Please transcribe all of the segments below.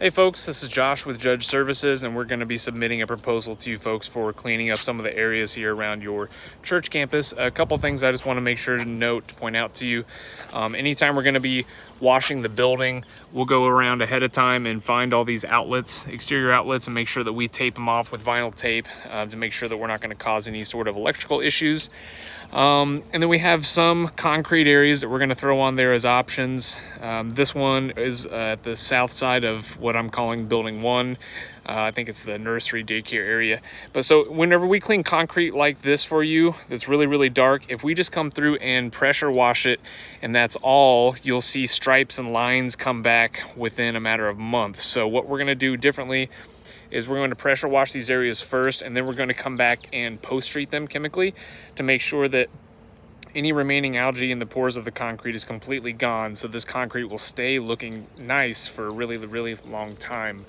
Hey folks, this is Josh with Judge Services, and we're going to be submitting a proposal to you folks for cleaning up some of the areas here around your church campus. A couple things I just want to make sure to point out to you. Anytime we're going to be washing the building, we'll go around ahead of time and find all these outlets, exterior outlets, and make sure that we tape them off with vinyl tape to make sure that we're not going to cause any sort of electrical issues. And then we have some concrete areas that we're going to throw on there as options. This one is at the south side of what I'm calling Building 1. I think it's the nursery daycare area. But so whenever we clean concrete like this for you, that's really, really dark, if we just come through and pressure wash it and that's all, you'll see stripes and lines come back within a matter of months. So what we're going to do differently is we're going to pressure wash these areas first, and then we're going to come back and post-treat them chemically to make sure that any remaining algae in the pores of the concrete is completely gone, so this concrete will stay looking nice for a really, really long time.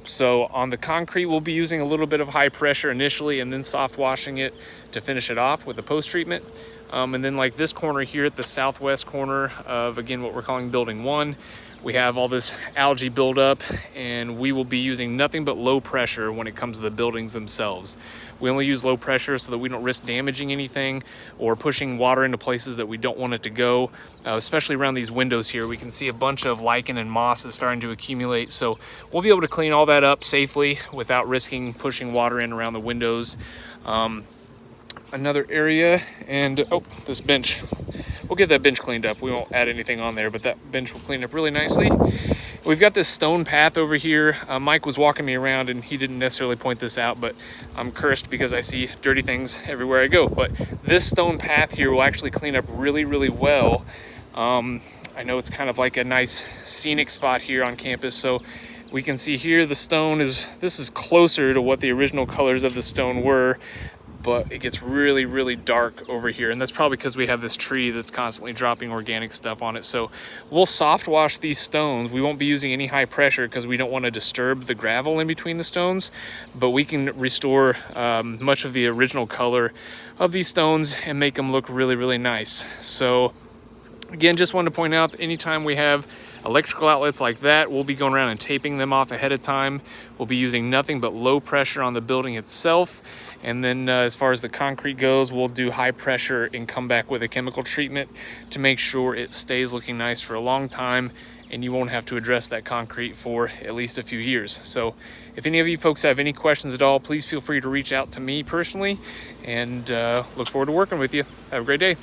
So on the concrete, we'll be using a little bit of high pressure initially and then soft washing it to finish it off with the post-treatment. And then like this corner here at the southwest corner of, again, what we're calling Building 1, we have all this algae buildup, and we will be using nothing but low pressure when it comes to the buildings themselves. We only use low pressure so that we don't risk damaging anything or pushing water into places that we don't want it to go, especially around these windows here. We can see a bunch of lichen and moss is starting to accumulate, so we'll be able to clean all that up safely without risking pushing water in around the windows. Another area, and this bench. We'll get that bench cleaned up. We won't add anything on there, but that bench will clean up really nicely. We've got this stone path over here. Mike was walking me around and he didn't necessarily point this out, but I'm cursed because I see dirty things everywhere I go. But this stone path here will actually clean up really, really well. I know it's kind of like a nice scenic spot here on campus, so we can see here this is closer to what the original colors of the stone were, but it gets really, really dark over here. And that's probably because we have this tree that's constantly dropping organic stuff on it. So we'll soft wash these stones. We won't be using any high pressure because we don't want to disturb the gravel in between the stones, but we can restore much of the original color of these stones and make them look really, really nice. So again, just wanted to point out that anytime we have electrical outlets like that, we'll be going around and taping them off ahead of time. We'll be using nothing but low pressure on the building itself. And then as far as the concrete goes, we'll do high pressure and come back with a chemical treatment to make sure it stays looking nice for a long time, and you won't have to address that concrete for at least a few years. So if any of you folks have any questions at all, please feel free to reach out to me personally, and look forward to working with you. Have a great day.